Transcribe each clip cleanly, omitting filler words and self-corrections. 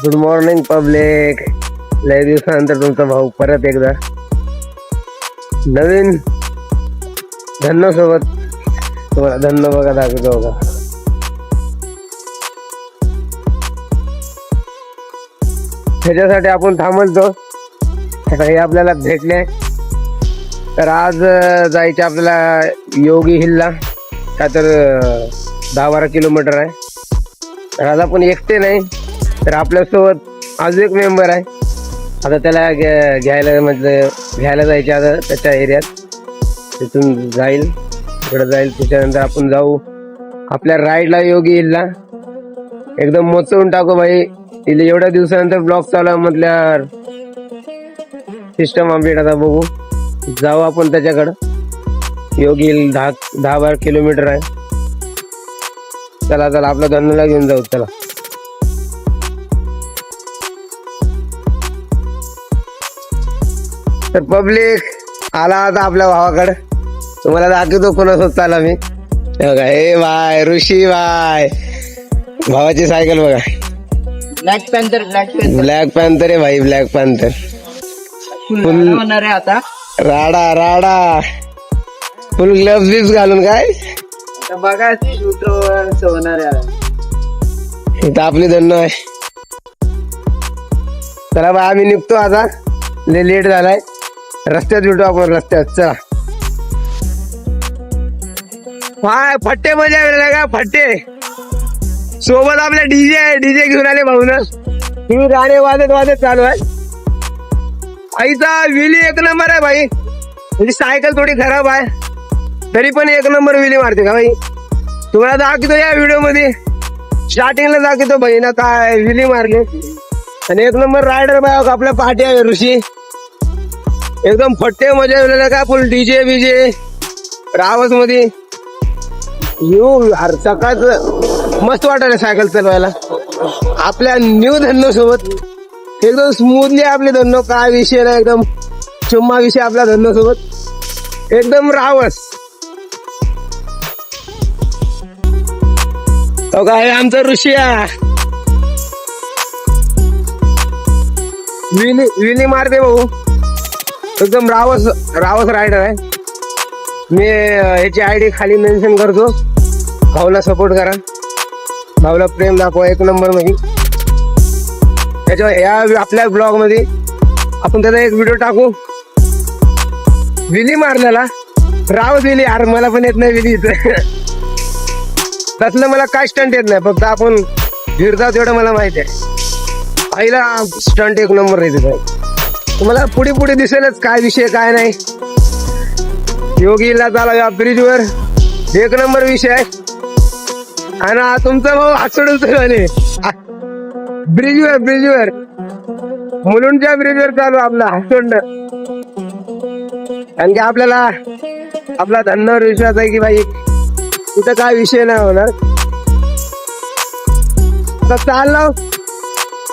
Good morning public. लय दिवसानंतर तुमचा भाऊ परत एकदा नवीन धन्नो सोबत तुम्हाला धन्नो बघा दाखवतो बघा. त्याच्यासाठी आपण थांबलतो. हे आपल्याला भेटले तर आज जायचे आपल्याला योगी हिलला. काय तर 10-12 किलोमीटर आहे. तर आज आपण एकटे नाही तर आपल्यासोबत अजून एक मेंबर आहे. आता त्याला घ्यायला जायचे आता त्याच्या एरियात. तिथून जाईल तिकडे जाईल. त्याच्यानंतर आपण जाऊ आपल्या राईडला योगी हिलला. एकदम मोचवून टाकू भाई. तिला एवढ्या दिवसानंतर ब्लॉग चालू म्हटल्यावर सिस्टम अपडेट आता बघू. जाऊ आपण त्याच्याकडं. योगी हिल 10-12 किलोमीटर आहे. चला आपल्या धन्नूला घेऊन जाऊ. चला तर पब्लिक आला आता आपल्या भावाकडे. तुम्हाला दाखवतो कोणासोबत चाला मी. बघा हे बाय ऋषी बाय. भावाची सायकल बघा. ब्लॅक पॅन्थर ब्लॅक पॅन्थर आहे भाई. ब्लॅक पॅन्थर फुल होणार आहे आता. राडा फुल ग्लव्स बिव्स घालून काय बघा होणार आहे. इथं आपली धन्नो आहे. चला बा आम्ही निघतो आता. लेट झालाय. रस्त्यात भेटू आपण रस्त्यात. चला हाय फट्टे मजा येणार का. फट्टे सोबत आपल्या डीजे घेऊन आले भाऊन. तुम्ही गाणे वाजत चालू आहे. आईचा विली एक नंबर आहे भाई. म्हणजे सायकल थोडी खराब आहे तरी पण एक नंबर विली मारते का भाई. तुम्हाला दाखवतो या व्हिडिओ मध्ये. स्टार्टिंगला दाखवतो भाई ना काय विली मारली. आणि एक नंबर रायडर बाय आपल्या पाठी आहे ऋषी. एकदम फट्टे मजा येलेला का. फुल डीजे बीजे रावस मध्ये येऊ. सकाळच मस्त वाटायला सायकल चालवायला आपल्या न्यू धन्नो सोबत. एकदम स्मूथली आपले धन्नो. काय विषय नाही. एकदम चुम्मा विषय आपल्या धन्नो सोबत. एकदम रावस. तो काय आमचा ऋषिया विली मारते भाऊ. एकदम रावस रायडर आहे. मी ह्याची आयडी खाली मेन्शन करतो. भाऊला सपोर्ट करा. भाऊला प्रेम दाखवा एक नंबर मध्ये. त्याच्या या आपल्या ब्लॉग मध्ये आपण त्याचा एक व्हिडिओ टाकू. विली मारलेला रावस विली. यार मला पण येत नाही विली. तसलं मला काय स्टंट येत नाही. फक्त आपण फिरतात एवढं मला माहिती आहे. पहिला स्टंट एक नंबर येते. तुम्हाला पुढे दिसेलच काय विषय काय नाही. योगीला चाला या ब्रिजवर एक नंबर विषय आहे. आणि तुमचा भाऊ हात सोडून चालू ब्रिजवर मुलुंडच्या ब्रिजवर चालू आपला हात सोडणं. कारण की आपल्याला आपला धन्नवर विश्वास आहे की भाई कुठं काय विषय नाही होणार. आता चाललो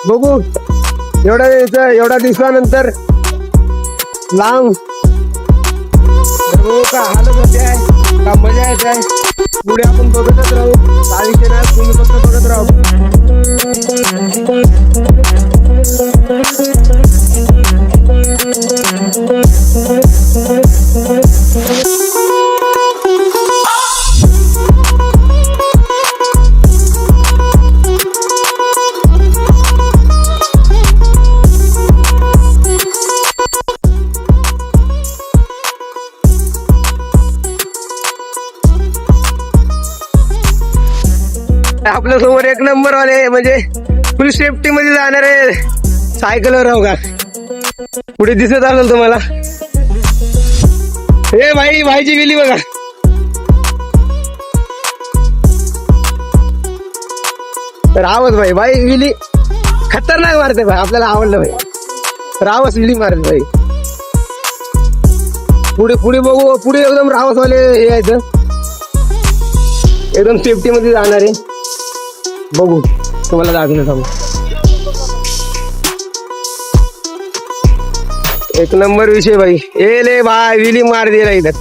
बघू. एवढ्या दिवसानंतर लांब का हालत होते आहे का मजा येत आहे. पुढे आपण बघतच राहू. काय विषय नाही. तुम्ही फक्त बघत राहू. आपल्या समोर एक नंबर वाले म्हणजे फुल सेफ्टी मध्ये जाणारे सायकलवर राहू का. पुढे दिसत असेल तुम्हाला. हे भाईची विली बघा. रावस भाई विली खतरनाक मारते भाई. आपल्याला आवडलं भाई. रावस विली मारते भाई. पुढे बघू. पुढे एकदम रावस वाले हे यायचं. एकदम सेफ्टी मध्ये जाणारे. बघू तुम्हाला दाखवलं सांगू. एक नंबर विषय भाई. ले भाई विली मार दिला इधर.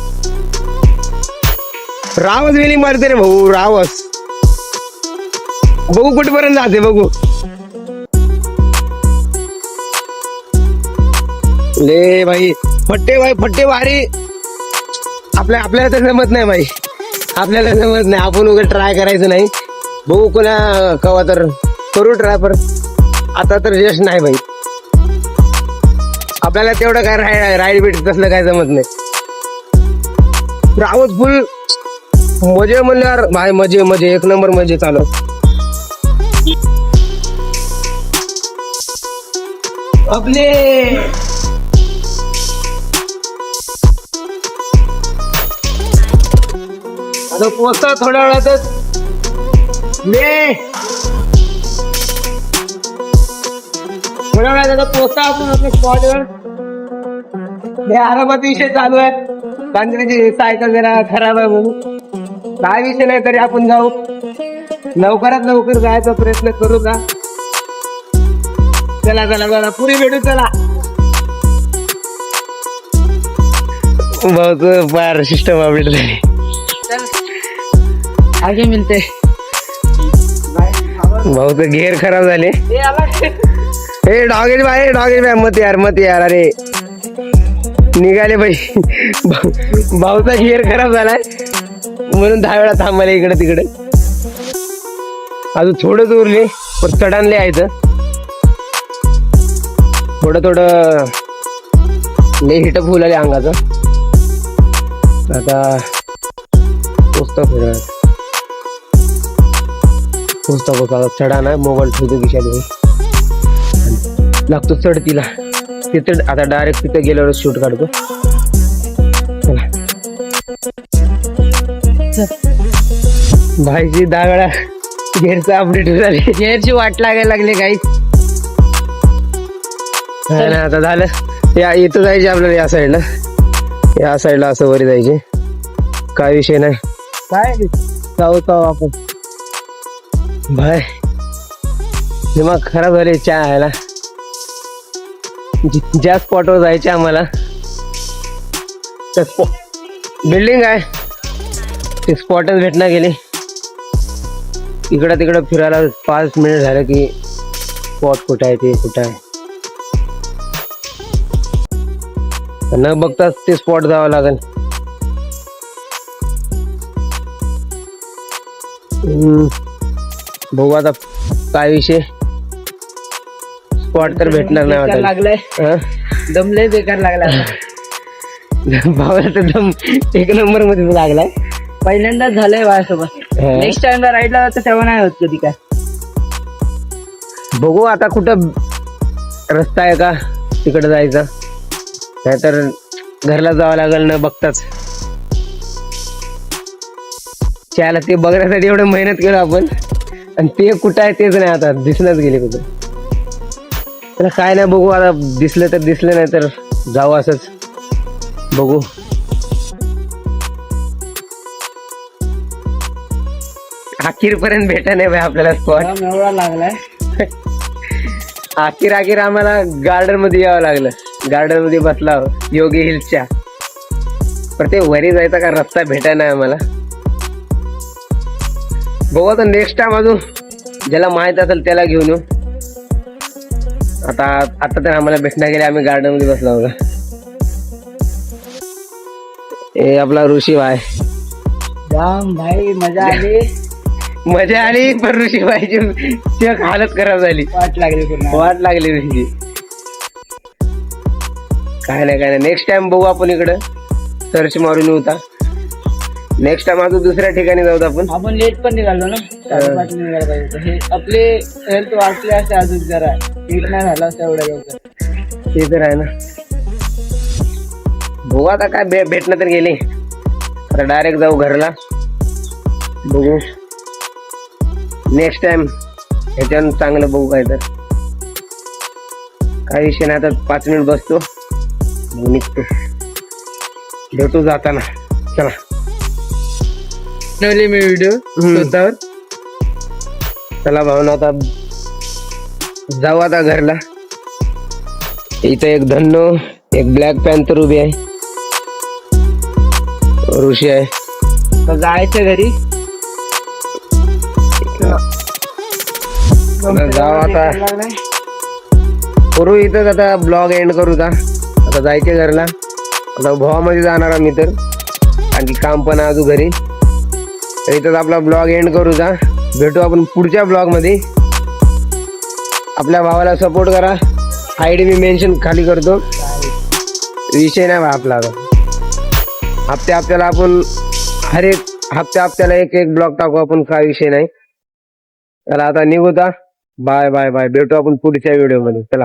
रावस विली मारते रे भाऊ. रावस बघू कुठपर्यंत जाते बघू. ले भाई फट्टे भारी. आपल्याला तर जमत नाही भाई, आपल्याला जमत नाही. आपण उगा ट्राय करायचं नाही. बघू कोणा कवा तर करू ट्राय, पर आता तर यश नाही भाई. आपल्याला तेवढं काय राईड बीट तसलं काय जमत नाही. रावत फुल मजे म्हणल्यावर भाई, मजे एक नंबर मजे चालू. आपले आता पोचता थोड्या वेळातच. थोड्या वेळात आता पोचता आपण आपल्या स्पॉटवर. हे आरामात विषय चालू आहे, कारण त्याची सायकल जरा खराब आहे म्हणून. काय विषय नाही, तरी आपण जाऊ. लवकरात लवकर जायचा प्रयत्न करू का. चला पुरी भेटू. चला बहुत बार सिस्टम अपडेट झाली. आगे मिलते. बहुत गेअर खराब झाले. हे डॉगेज बाय मत यार अरे निघाले बाई. भाऊचा गेअर खराब झालाय म्हणून 10 वेळा थांबायला इकडे तिकडे. अजून थोडंच उरले, पण चढानले यायचं. थोडं लय हिटअप होऊ लागले अंगाचं. आता पोचता चढा ना. मोबाईल ठेवतो खिशात, लागतो चढतीला. तिथे आता डायरेक्ट तिथे गेल्यावर शूट काढतो. भाईची 10 वेळा गेअरचा अपडेट झाले. गेअरची वाट लागायला लागली काही. आता झालं. इथं जायचे आपल्याला, या साईडला असं वरी जायचे. काय विषय नाही. काय जाऊ आपण. भाई दिमाग खराब झाले चहा यायला. ज्या स्पॉटवर जायचे आम्हाला, बिल्डिंग आहे ते स्पॉटच भेटणार गेले. इकडं तिकडं फिरायला 5 मिनिट झालं की स्पॉट कुठं आहे, ते कुठं आहे न बघताच ते स्पॉट जावं लागेल. बघू आता काय विषय. स्पॉट तर भेटणार नाही वाटत. लागलाय दमले बेकार लागला. भावाला तर दम एक नंबर मध्ये लागलाय. पहिल्यांदाच झालंय माझ्यासोबत. नेक्स्ट टाइमला राईडला जातं तेव्हा नाही होत कधी काय. बघू आता कुठं रस्ता आहे का तिकडे जायचा, नाहीतर घरला जावं लागेल न बघताच. त्याला ते बघण्यासाठी एवढं मेहनत केलं आपण, आणि ते कुठं आहे तेच नाही आता दिसण्याच गेले कुठं. त्याला काय नाही, बघू आता. दिसलं तर दिसलं, नाही तर जाऊ असंच. बघू अखेरपर्यंत भेटा नाही भाई आपल्याला स्पॉट. एवढा लागलाय. अखेर आम्हाला गार्डन मध्ये यावं लागलं. गार्डन मध्ये बसला योगी हिल्सच्या. पण ते वरी जायचा का रस्ता भेटाय नाही आम्हाला. बघू आता नेक्स्ट टाइम अजून ज्याला माहित असेल त्याला घेऊन येऊ. आता तर आम्हाला भेटणार गेले, आम्ही गार्डन मध्ये बसला होता. हे आपला ऋषी भाई. जाम भाई मजा आली. पण ऋषी भाईची हालत खराब झाली. वाट लागली त्यांची. काय नाही नेक्स्ट टाइम बघू आपण. इकडं सर्च मारून येऊ. नेक्स्ट टाइम अजून दुसऱ्या ठिकाणी जाऊ आपण. लेट पण निघालो ना. 5:30 निघायला पाहिजे. हे आपले हेल्थ वाचले असते अजून जरा. नीट नाही झाला असता एवढ्या लवकर. ते तर आहे ना. बघू आता काय भेटणं तर गेले. आता डायरेक्ट जाऊ घरला. बघू नेक्स्ट टाइम ह्याच्यानं चांगलं बघू. काय तर काही विषय नाही. आता 5 मिनिट बसतो, निघतो. भेटू जाताना. चला मी व्हिडिओ स्वतःवर. चला भावना आता जाऊ आता घरला. इथं एक धन्नो, एक ब्लॅक पॅन्थर उभी आहे. ऋषी आहे. तर जायचं घरी. जाऊ आता. करू इथंच आता ब्लॉग एंड करू का. आता जायचे घरला. आता भावामध्ये जाणार आम्ही तर, आणखी काम पण आहे अजून घरी. तर इथंच आपला ब्लॉग एंड करू जा. भेटू आपण पुढच्या ब्लॉग मध्ये. आपल्या भावाला सपोर्ट करा. आयडी मी मेन्शन खाली करतो. विषय नाही बा आपला. आता हप्त्याला आपण हर एक हप्त्याला एक ब्लॉग टाकू आपण, काय विषय नाही. चला आता निघू. Bye bye bye. भेटू आपण पुढच्या व्हिडिओ मध्ये. चला.